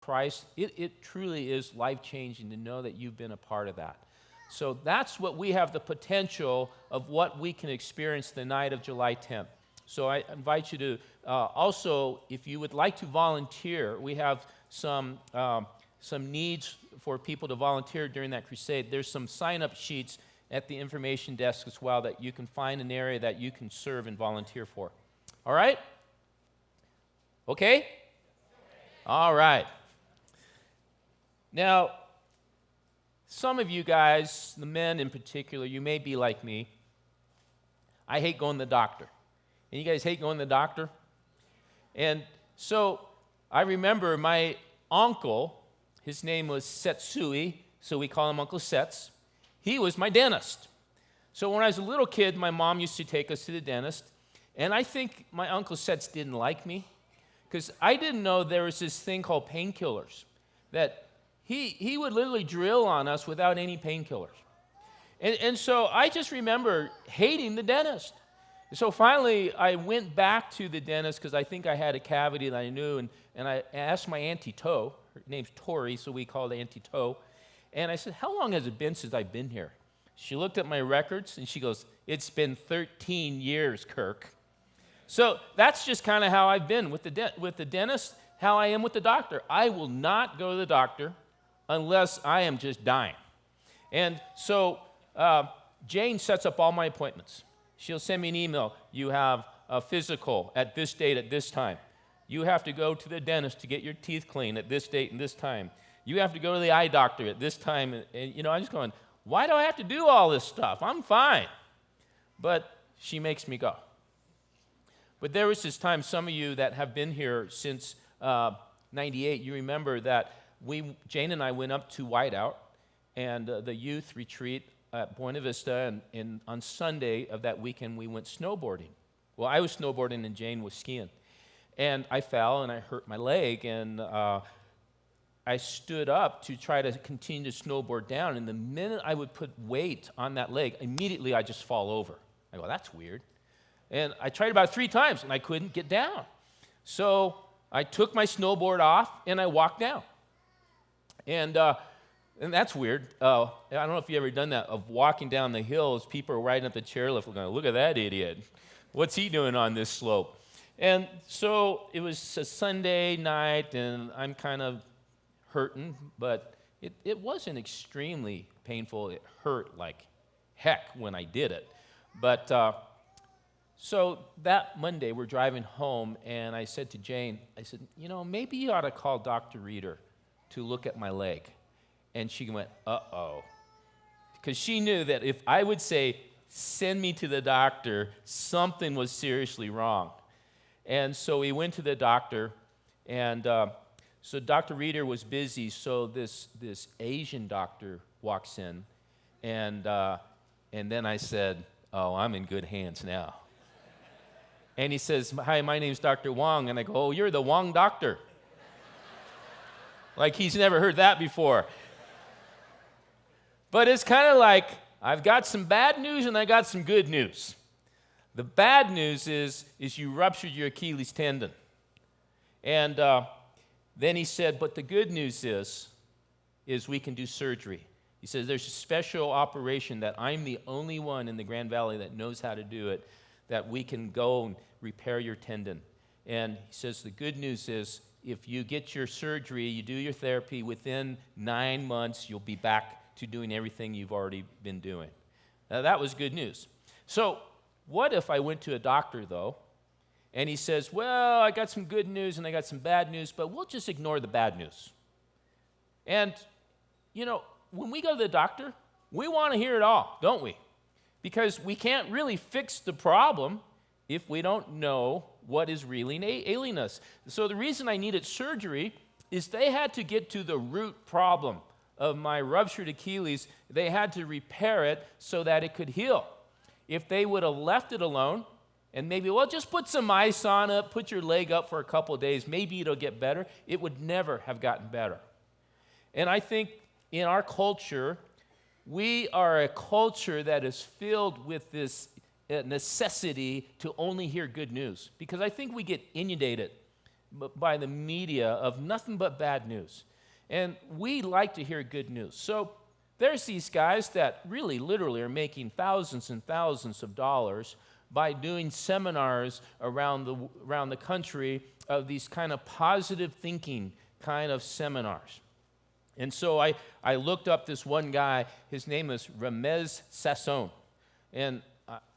Christ, it truly is life-changing to know that you've been a part of that. So that's what we have the potential of what we can experience the night of July 10th. So I invite you to also, if you would like to volunteer, we have some needs for people to volunteer during that crusade. There's some sign-up sheets at the information desk as well that you can find an area that you can serve and volunteer for. All right? Okay? All right. Now, some of you guys, the men in particular, you may be like me. I hate going to the doctor. And you guys hate going to the doctor? And so I remember my uncle, his name was Setsui, so we call him Uncle Sets. He was my dentist. So when I was a little kid, my mom used to take us to the dentist, and I think my Uncle Sets didn't like me because I didn't know there was this thing called painkillers, that he would literally drill on us without any painkillers. And so I just remember hating the dentist. So finally, I went back to the dentist because I think I had a cavity that I knew, and I asked my Auntie Toe. Her name's Tori, so we called Auntie Toe. And I said, how long has it been since I've been here? She looked at my records, and she goes, it's been 13 years, Kirk. So that's just kind of how I've been with the dentist, how I am with the doctor. I will not go to the doctor unless I am just dying. And so Jane sets up all my appointments. She'll send me an email. You have a physical at this date at this time. You have to go to the dentist to get your teeth cleaned at this date and this time. You have to go to the eye doctor at this time. And I'm just going, why do I have to do all this stuff? I'm fine. But she makes me go. But there was this time, some of you that have been here since 98, you remember that Jane and I went up to Whiteout and the youth retreat at Buena Vista, and on Sunday of that weekend, we went snowboarding. Well, I was snowboarding and Jane was skiing. And I fell and I hurt my leg, and I stood up to try to continue to snowboard down, and the minute I would put weight on that leg, immediately I just fall over. I go, that's weird. And I tried about 3 times, and I couldn't get down. So I took my snowboard off, and I walked down. And that's weird. I don't know if you've ever done that, of walking down the hills, people are riding up the chairlift going, look at that idiot. What's he doing on this slope? And so it was a Sunday night, and I'm kind of hurting, but it wasn't extremely painful. It hurt like heck when I did it. But so that Monday, we're driving home, and I said to Jane, I said, maybe you ought to call Dr. Reeder to look at my leg. And she went, uh-oh. Because she knew that if I would say, send me to the doctor, something was seriously wrong. And so we went to the doctor, and so Dr. Reeder was busy, so this Asian doctor walks in, and then I said, oh, I'm in good hands now. And he says, hi, my name's Dr. Wong, and I go, oh, you're the Wong doctor. Like he's never heard that before. But it's kind of like, I've got some bad news and I got some good news. The bad news is you ruptured your Achilles tendon. And then he said, but the good news is we can do surgery. He says, there's a special operation that I'm the only one in the Grand Valley that knows how to do it, that we can go and repair your tendon. And he says, the good news is if you get your surgery, you do your therapy, within 9 months, you'll be back to doing everything you've already been doing. Now, that was good news. So what if I went to a doctor, though, and he says, well, I got some good news and I got some bad news, but we'll just ignore the bad news. And, when we go to the doctor, we want to hear it all, don't we? Because we can't really fix the problem if we don't know what is really ailing us. So the reason I needed surgery is they had to get to the root problem of my ruptured Achilles. They had to repair it so that it could heal. If they would have left it alone and maybe, well, just put some ice on it, put your leg up for a couple of days, maybe it'll get better, it would never have gotten better. And I think in our culture, we are a culture that is filled with this necessity to only hear good news, because I think we get inundated by the media of nothing but bad news. And we like to hear good news. So there's these guys that really literally are making thousands and thousands of dollars by doing seminars around the country of these kind of positive thinking kind of seminars. And so I looked up this one guy. His name is Ramez Sassoon. And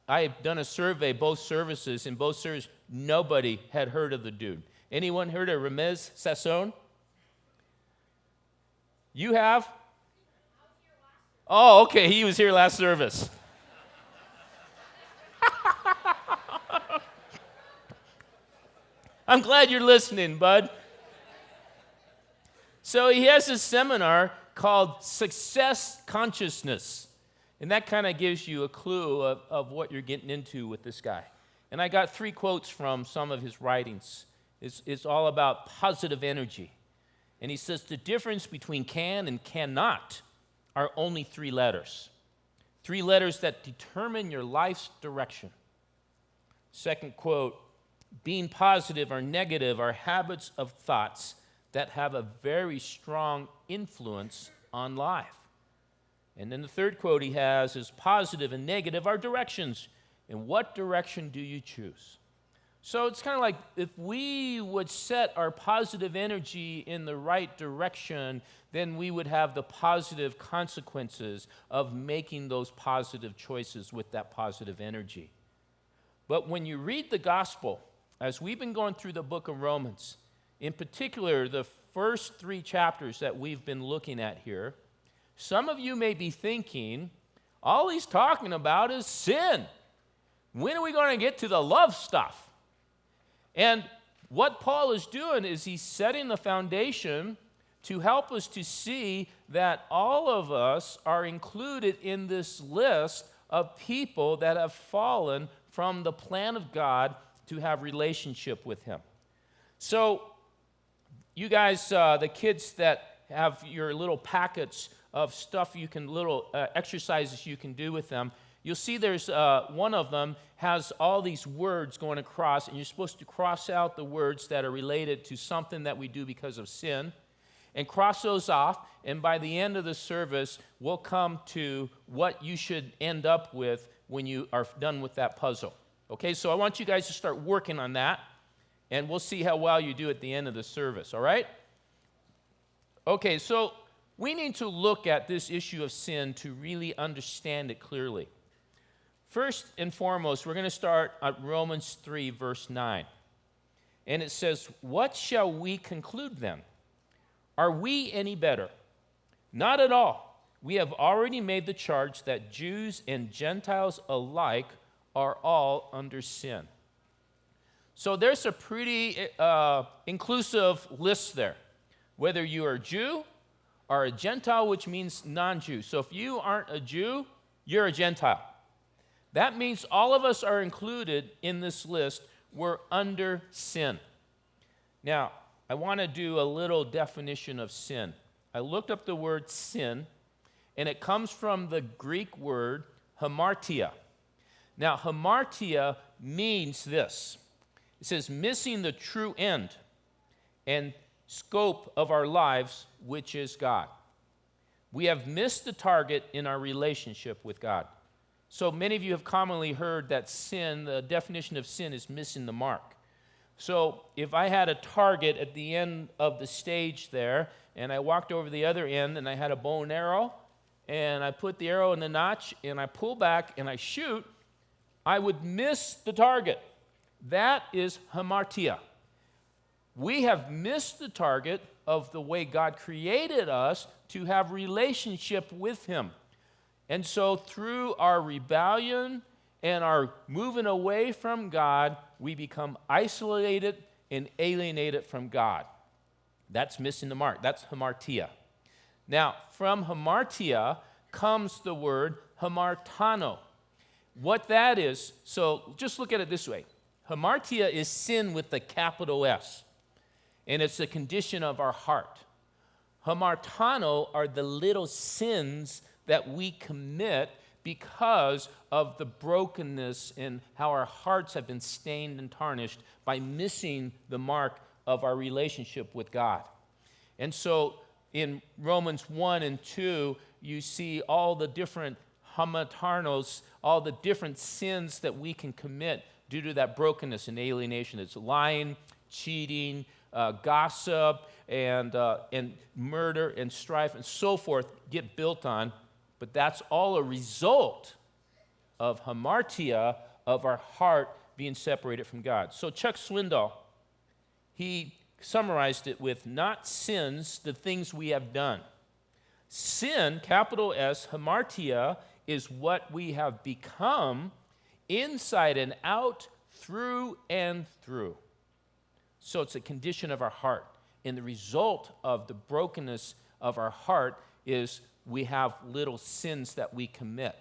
I've done a survey, both services. In both services, nobody had heard of the dude. Anyone heard of Ramez Sassoon? You have? Oh, okay, he was here last service. I'm glad you're listening, bud. So he has a seminar called Success Consciousness. And that kind of gives you a clue of what you're getting into with this guy. And I got 3 quotes from some of his writings. It's all about positive energy. And he says the difference between can and cannot are only 3 letters. 3 letters that determine your life's direction. Second quote, being positive or negative are habits of thoughts that have a very strong influence on life. And then the third quote he has is positive and negative are directions. And what direction do you choose? So it's kind of like if we would set our positive energy in the right direction, then we would have the positive consequences of making those positive choices with that positive energy. But when you read the gospel, as we've been going through the book of Romans, in particular the first 3 chapters that we've been looking at here, some of you may be thinking, all he's talking about is sin. When are we going to get to the love stuff? And what Paul is doing is he's setting the foundation to help us to see that all of us are included in this list of people that have fallen from the plan of God to have relationship with him. So you guys, the kids that have your little packets of stuff you can, little exercises you can do with them, you'll see there's one of them has all these words going across, and you're supposed to cross out the words that are related to something that we do because of sin, and cross those off, and by the end of the service, we'll come to what you should end up with when you are done with that puzzle. Okay, so I want you guys to start working on that, and we'll see how well you do at the end of the service, all right? Okay, so we need to look at this issue of sin to really understand it clearly. First and foremost, we're going to start at Romans 3, verse 9. And it says, what shall we conclude then? Are we any better? Not at all. We have already made the charge that Jews and Gentiles alike are all under sin. So there's a pretty inclusive list there. Whether you are a Jew or a Gentile, which means non-Jew. So if you aren't a Jew, you're a Gentile. That means all of us are included in this list. We're under sin. Now, I want to do a little definition of sin. I looked up the word sin, and it comes from the Greek word hamartia. Now, hamartia means this. It says, missing the true end and scope of our lives, which is God. We have missed the target in our relationship with God. So many of you have commonly heard that sin, the definition of sin is missing the mark. So if I had a target at the end of the stage there, and I walked over the other end, and I had a bow and arrow, and I put the arrow in the notch, and I pull back, and I shoot, I would miss the target. That is hamartia. We have missed the target of the way God created us to have relationship with him. And so through our rebellion and our moving away from God, we become isolated and alienated from God. That's missing the mark. That's hamartia. Now, from hamartia comes the word hamartano. What that is, so just look at it this way. Hamartia is sin with the capital S, and it's a condition of our heart. Hamartano are the little sins that we commit because of the brokenness and how our hearts have been stained and tarnished by missing the mark of our relationship with God. And so in Romans 1 and 2, you see all the different hamartanos, all the different sins that we can commit due to that brokenness and alienation. It's lying, cheating, gossip, and murder and strife and so forth get built on. But that's all a result of hamartia, of our heart being separated from God. So Chuck Swindoll, he summarized it with not sins, the things we have done. Sin, capital S, hamartia, is what we have become inside and out, through and through. So it's a condition of our heart. And the result of the brokenness of our heart is we have little sins that we commit.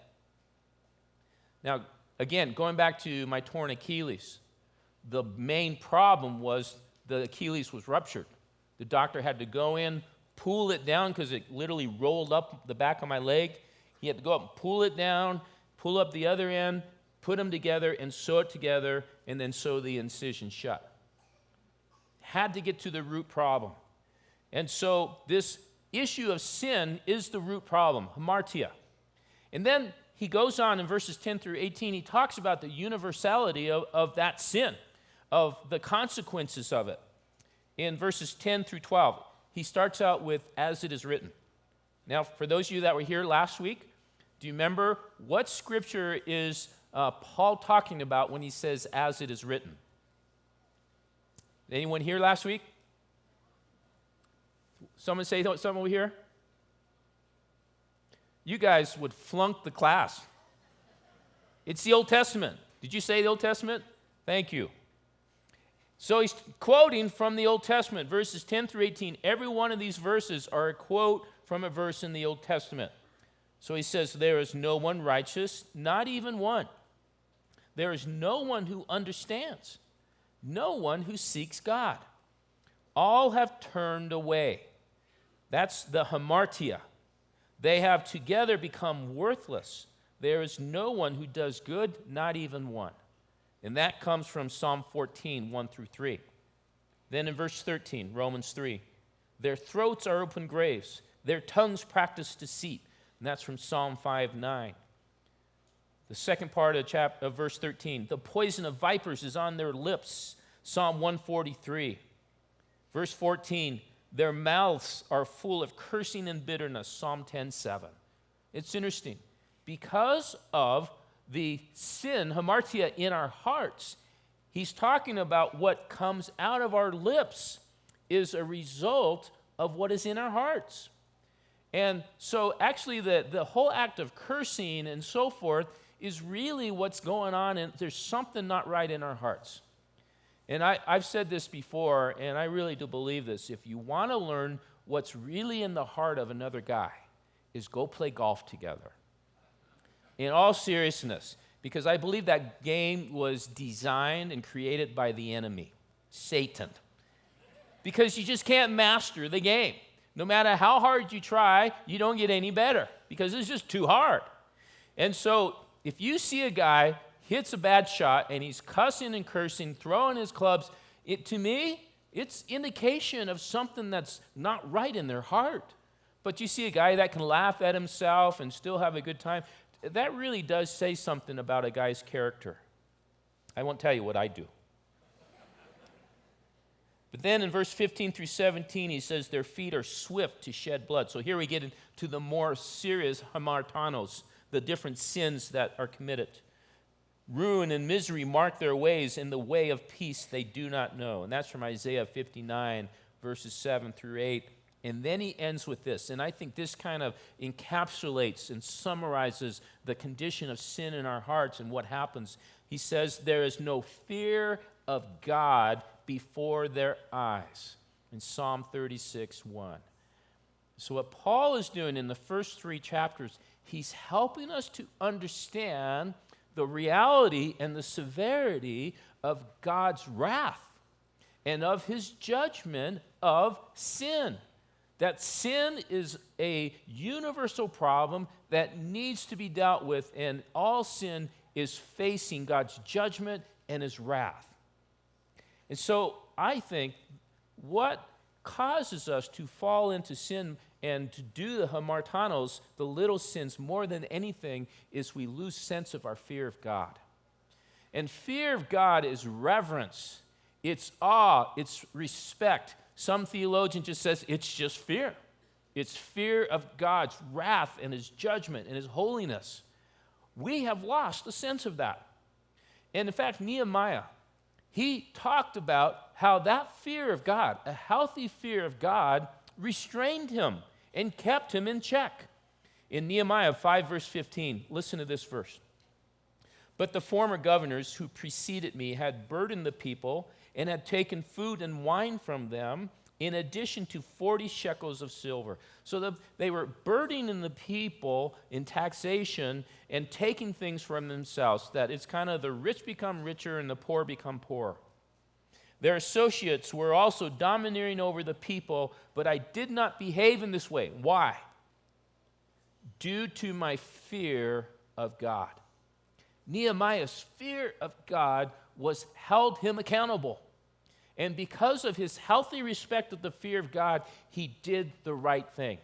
Now, again, going back to my torn Achilles, the main problem was the Achilles was ruptured. The doctor had to go in, pull it down because it literally rolled up the back of my leg. He had to go up and pull it down, pull up the other end, put them together and sew it together, and then sew the incision shut. Had to get to the root problem. And so this issue of sin is the root problem, hamartia. And then he goes on in verses 10 through 18, he talks about the universality of that sin, of the consequences of it. In verses 10 through 12, he starts out with, as it is written. Now, for those of you that were here last week, do you remember what scripture is Paul talking about when he says, as it is written? Anyone here last week? Someone say something over here? You guys would flunk the class. It's the Old Testament. Did you say the Old Testament? Thank you. So he's quoting from the Old Testament, verses 10 through 18. Every one of these verses are a quote from a verse in the Old Testament. So he says, there is no one righteous, not even one. There is no one who understands, no one who seeks God. All have turned away. That's the hamartia. They have together become worthless. There is no one who does good, not even one. And that comes from Psalm 14, 1 through 3. Then in verse 13, Romans 3, their throats are open graves, their tongues practice deceit. And that's from Psalm 5, 9. The second part of verse 13, the poison of vipers is on their lips, Psalm 143. Verse 14, their mouths are full of cursing and bitterness, Psalm 10:7. It's interesting. Because of the sin, hamartia, in our hearts, he's talking about what comes out of our lips is a result of what is in our hearts. And so actually the whole act of cursing and so forth is really what's going on, and there's something not right in our hearts. And I've said this before, and I really do believe this. If you want to learn what's really in the heart of another guy, is go play golf together. In all seriousness, because I believe that game was designed and created by the enemy, Satan. Because you just can't master the game. No matter how hard you try, you don't get any better because it's just too hard. And so if you see a guy hits a bad shot and he's cussing and cursing, throwing his clubs, to me, it's indication of something that's not right in their heart. But you see a guy that can laugh at himself and still have a good time, that really does say something about a guy's character. I won't tell you what I do. But then in verse 15 through 17, he says their feet are swift to shed blood. So here we get into the more serious hamartanos, the different sins that are committed. Ruin and misery mark their ways, in the way of peace they do not know. And that's from Isaiah 59, verses 7 through 8. And then he ends with this, and I think this kind of encapsulates and summarizes the condition of sin in our hearts and what happens. He says, there is no fear of God before their eyes, in Psalm 36, 1. So what Paul is doing in the first 3 chapters, he's helping us to understand the reality and the severity of God's wrath and of his judgment of sin. That sin is a universal problem that needs to be dealt with, and all sin is facing God's judgment and his wrath. And so I think what causes us to fall into sin and to do the hamartanos, the little sins, more than anything, is we lose sense of our fear of God. And fear of God is reverence. It's awe. It's respect. Some theologian just says it's just fear. It's fear of God's wrath and his judgment and his holiness. We have lost a sense of that. And in fact, Nehemiah, he talked about how that fear of God, a healthy fear of God, restrained him and kept him in check. In Nehemiah 5, verse 15, listen to this verse. But the former governors who preceded me had burdened the people and had taken food and wine from them, in addition to 40 shekels of silver. So they were burdening the people in taxation and taking things from themselves, that it's kind of the rich become richer and the poor become poorer. Their associates were also domineering over the people, but I did not behave in this way. Why? Due to my fear of God. Nehemiah's fear of God held him accountable. And because of his healthy respect of the fear of God, he did the right thing.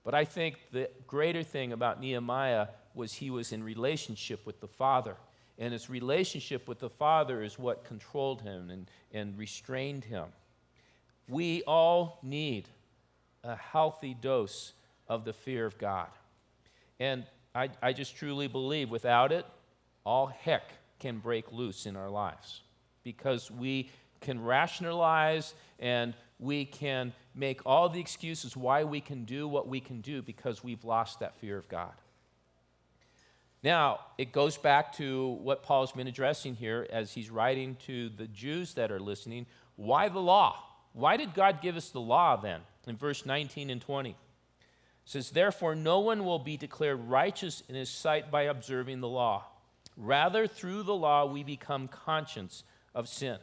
But I think the greater thing about Nehemiah was he was in relationship with the Father. And his relationship with the Father is what controlled him and restrained him. We all need a healthy dose of the fear of God. And I just truly believe without it, all heck can break loose in our lives. Because we can rationalize and we can make all the excuses why we can do what we can do because we've lost that fear of God. Now, it goes back to what Paul's been addressing here as he's writing to the Jews that are listening. Why the law? Why did God give us the law then? In verse 19 and 20. It says, therefore, no one will be declared righteous in his sight by observing the law. Rather, through the law, we become conscious of sin.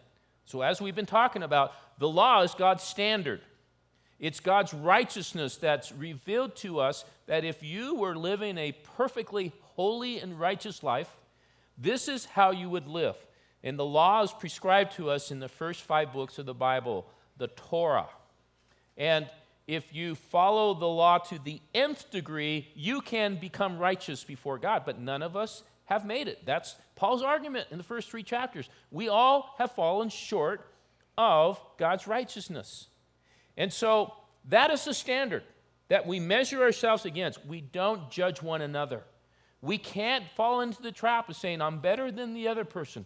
So as we've been talking about, the law is God's standard. It's God's righteousness that's revealed to us that if you were living a perfectly holy and righteous life, this is how you would live. And the law is prescribed to us in the first 5 books of the Bible, the Torah. And if you follow the law to the nth degree, you can become righteous before God. But none of us have made it. That's Paul's argument in the first 3 chapters. We all have fallen short of God's righteousness. And so that is the standard that we measure ourselves against. We don't judge one another. We can't fall into the trap of saying, I'm better than the other person.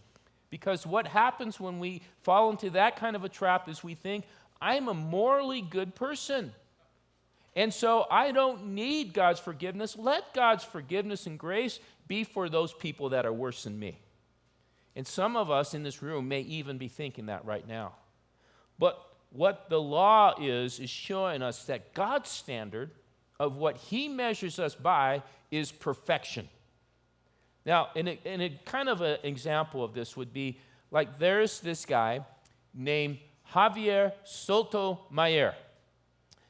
Because what happens when we fall into that kind of a trap is we think, I'm a morally good person. And so I don't need God's forgiveness. Let God's forgiveness and grace be for those people that are worse than me. And some of us in this room may even be thinking that right now. But what the law is showing us that God's standard of what he measures us by is perfection. Now, in a kind of an example of this would be like there's this guy named Javier Sotomayor.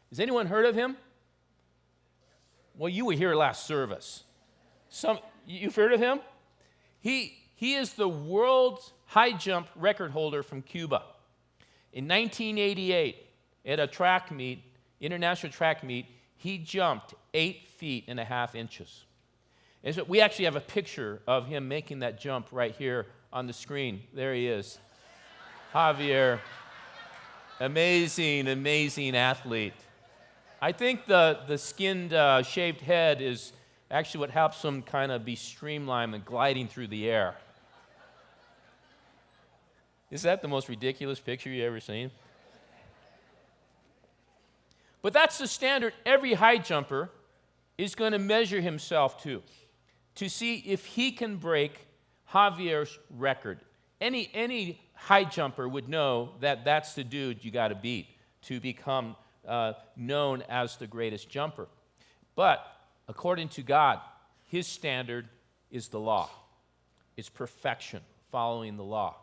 Has anyone heard of him? Well, you were here last service. You've heard of him? He is the world's high jump record holder from Cuba. In 1988, at a track meet, international track meet, he jumped 8 feet and a half inches. And so we actually have a picture of him making that jump right here on the screen. There he is. Javier, amazing, amazing athlete. I think the skinned, shaved head is actually what helps him kind of be streamlined and gliding through the air. Is that the most ridiculous picture you've ever seen? But that's the standard every high jumper is going to measure himself to see if he can break Javier's record. Any high jumper would know that that's the dude you got to beat to become known as the greatest jumper. But according to God, his standard is the law. It's perfection, following the law.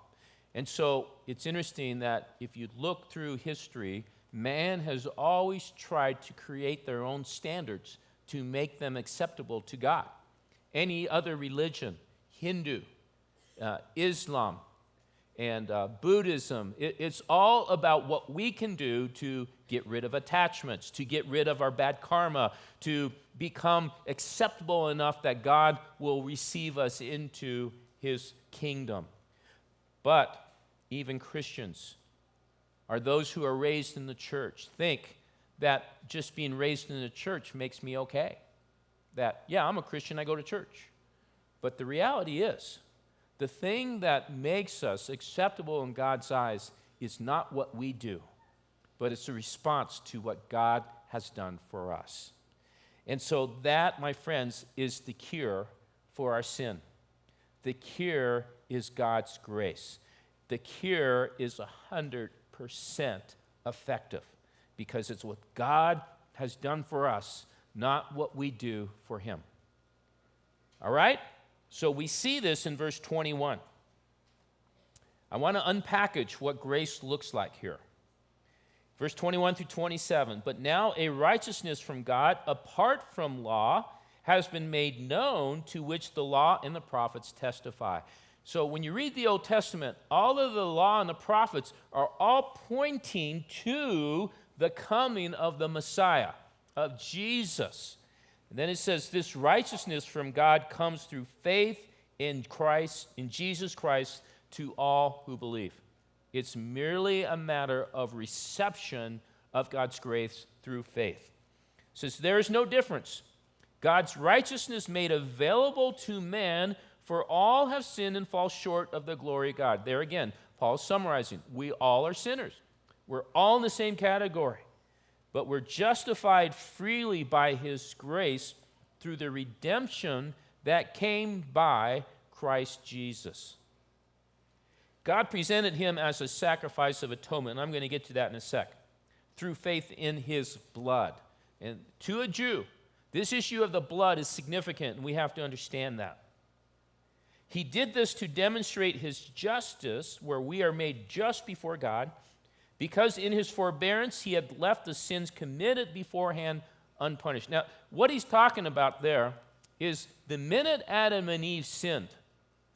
And so it's interesting that if you look through history, man has always tried to create their own standards to make them acceptable to God. Any other religion, Hindu, Islam, and Buddhism. It's all about what we can do to get rid of attachments, to get rid of our bad karma, to become acceptable enough that God will receive us into his kingdom. But even Christians, are those who are raised in the church, think that just being raised in the church makes me okay. That, yeah, I'm a Christian, I go to church. But the reality is, the thing that makes us acceptable in God's eyes is not what we do, but it's a response to what God has done for us. And so that, my friends, is the cure for our sin. The cure is God's grace. The cure is 100% effective because it's what God has done for us, not what we do for him. All right? So we see this in verse 21. I want to unpackage what grace looks like here. Verse 21 through 27. But now a righteousness from God apart from law has been made known, to which the law and the prophets testify. So when you read the Old Testament, all of the law and the prophets are all pointing to the coming of the Messiah, of Jesus. And then it says, this righteousness from God comes through faith in Christ, in Jesus Christ, to all who believe. It's merely a matter of reception of God's grace through faith. It says, there is no difference. God's righteousness made available to man, for all have sinned and fall short of the glory of God. There again, Paul's summarizing. We all are sinners. We're all in the same category. But we're justified freely by his grace through the redemption that came by Christ Jesus. God presented him as a sacrifice of atonement, and I'm going to get to that in a sec, through faith in his blood. And to a Jew, this issue of the blood is significant, and we have to understand that. He did this to demonstrate his justice, where we are made just before God, because in his forbearance he had left the sins committed beforehand unpunished. Now, what he's talking about there is the minute Adam and Eve sinned,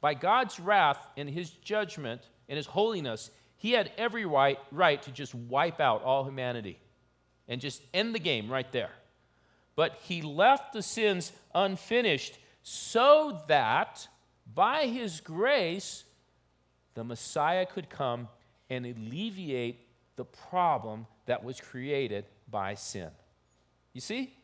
by God's wrath and his judgment and his holiness, he had every right to just wipe out all humanity and just end the game right there. But he left the sins unfinished so that by his grace, the Messiah could come and alleviate the problem that was created by sin. You see?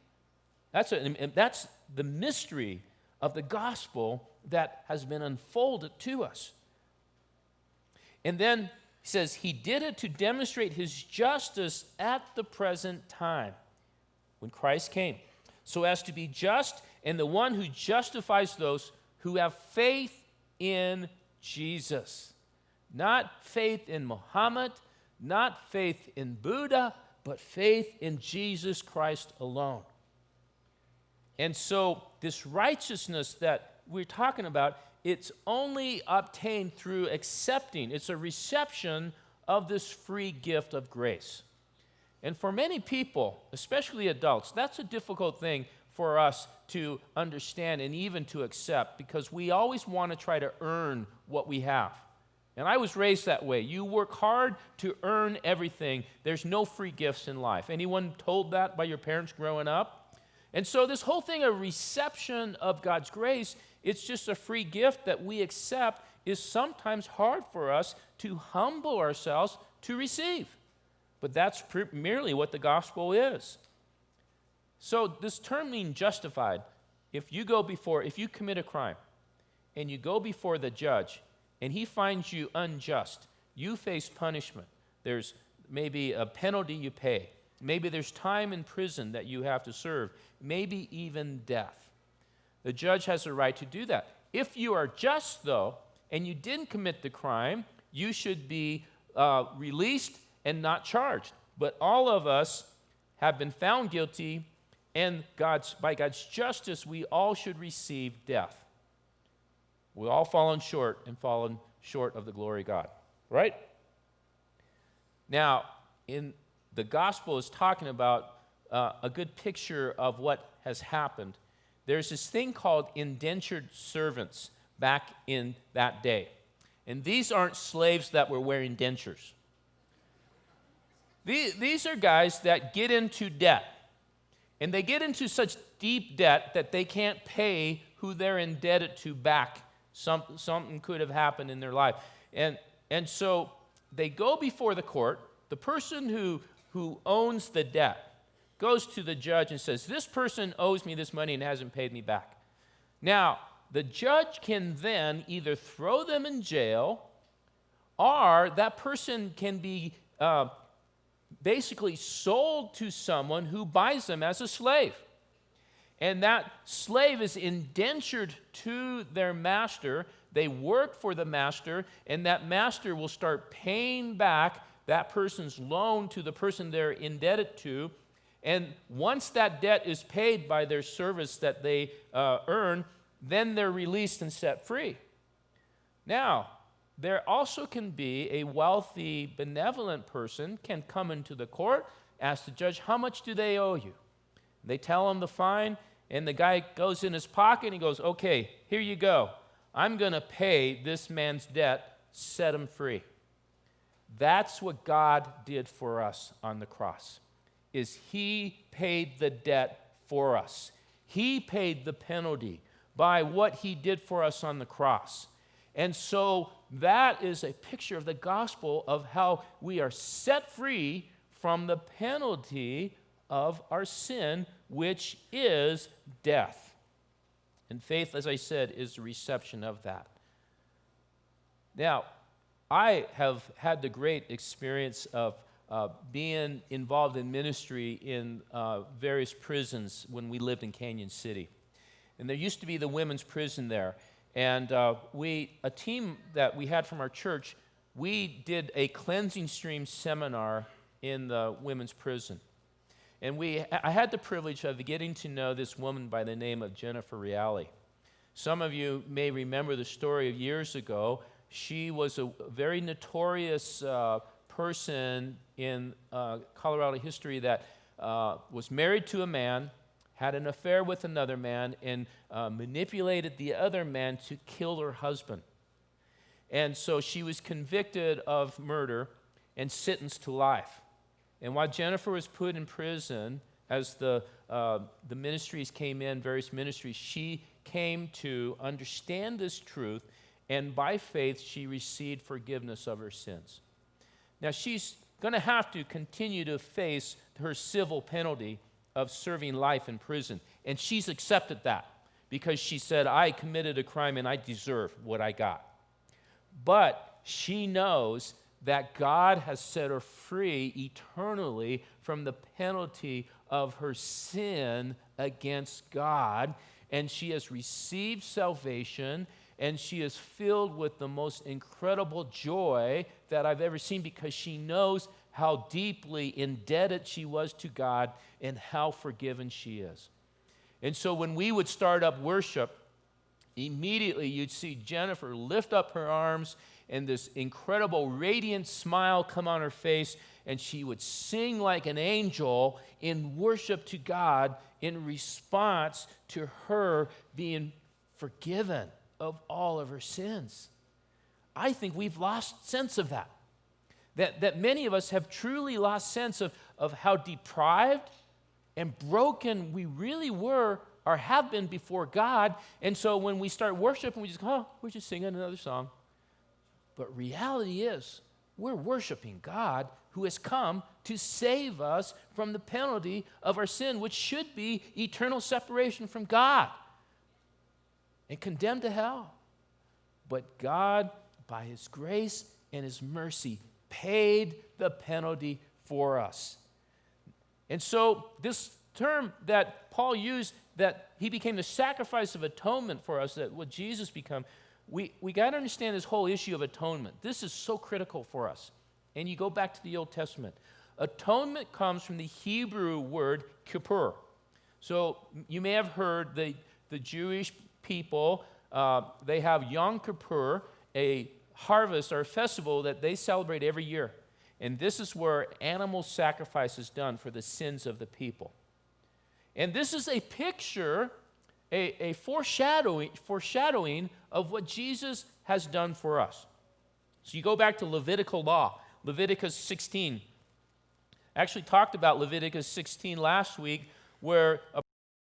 That's the mystery of the gospel that has been unfolded to us. And then he says, he did it to demonstrate his justice at the present time, when Christ came, so as to be just and the one who justifies those who have faith in Jesus. Not faith in Muhammad, not faith in Buddha, but faith in Jesus Christ alone. And so this righteousness that we're talking about, it's only obtained through accepting. It's a reception of this free gift of grace. And for many people, especially adults, that's a difficult thing for us to understand and even to accept, because we always want to try to earn what we have. And I was raised that way. You work hard to earn everything. There's no free gifts in life. Anyone told that by your parents growing up? And so this whole thing of reception of God's grace, it's just a free gift that we accept, is sometimes hard for us to humble ourselves to receive. But that's merely what the gospel is. So this term means justified. If you commit a crime and you go before the judge and he finds you unjust, you face punishment. There's maybe a penalty you pay. Maybe there's time in prison that you have to serve. Maybe even death. The judge has a right to do that. If you are just, though, and you didn't commit the crime, you should be released and not charged. But all of us have been found guilty, and by God's justice, we all should receive death. We've all fallen short of the glory of God, right? Now, in the gospel is talking about a good picture of what has happened. There's this thing called indentured servants back in that day. And these aren't slaves that were wearing dentures. These are guys that get into debt. And they get into such deep debt that they can't pay who they're indebted to back. Something could have happened in their life. And so they go before the court. The person who owns the debt goes to the judge and says, this person owes me this money and hasn't paid me back. Now, the judge can then either throw them in jail, or that person can be basically sold to someone who buys them as a slave. And that slave is indentured to their master. They work for the master, and that master will start paying back that person's loan to the person they're indebted to. And once that debt is paid by their service that they earn, then they're released and set free. Now, there also can be a wealthy, benevolent person can come into the court, ask the judge, how much do they owe you? They tell him the fine, and the guy goes in his pocket and he goes, okay, here you go. I'm going to pay this man's debt, set him free. That's what God did for us on the cross, is he paid the debt for us. He paid the penalty by what he did for us on the cross. And so that is a picture of the gospel of how we are set free from the penalty of our sin, which is death. And faith, as I said, is the reception of that. Now, I have had the great experience of being involved in ministry in various prisons when we lived in Canyon City. And there used to be the women's prison there. And a team that we had from our church, we did a cleansing stream seminar in the women's prison. And I had the privilege of getting to know this woman by the name of Jennifer Reale. Some of you may remember the story of years ago. She was a very notorious person in Colorado history that was married to a man, had an affair with another man, and manipulated the other man to kill her husband. And so she was convicted of murder and sentenced to life. And while Jennifer was put in prison, as the ministries came in, various ministries, she came to understand this truth, and by faith, she received forgiveness of her sins. Now, she's going to have to continue to face her civil penalty of serving life in prison. And she's accepted that because she said, I committed a crime and I deserve what I got. But she knows that God has set her free eternally from the penalty of her sin against God. And she has received salvation, and she is filled with the most incredible joy that I've ever seen, because she knows how deeply indebted she was to God and how forgiven she is. And so when we would start up worship, immediately you'd see Jennifer lift up her arms and this incredible radiant smile come on her face, and she would sing like an angel in worship to God in response to her being forgiven of all of her sins. I think we've lost sense of that. That many of us have truly lost sense of how deprived and broken we really were or have been before God. And so when we start worshiping, we just go, we're just singing another song. But reality is, we're worshiping God who has come to save us from the penalty of our sin, which should be eternal separation from God and condemned to hell. But God, by his grace and his mercy, paid the penalty for us. And so this term that Paul used, that he became the sacrifice of atonement for us, that what Jesus became, we got to understand this whole issue of atonement. This is so critical for us. And you go back to the Old Testament. Atonement comes from the Hebrew word kippur. So you may have heard the Jewish people, they have Yom Kippur, a harvest or a festival that they celebrate every year. And this is where animal sacrifice is done for the sins of the people. And this is a picture, a foreshadowing of what Jesus has done for us. So you go back to Levitical law, Leviticus 16. I actually talked about Leviticus 16 last week, where a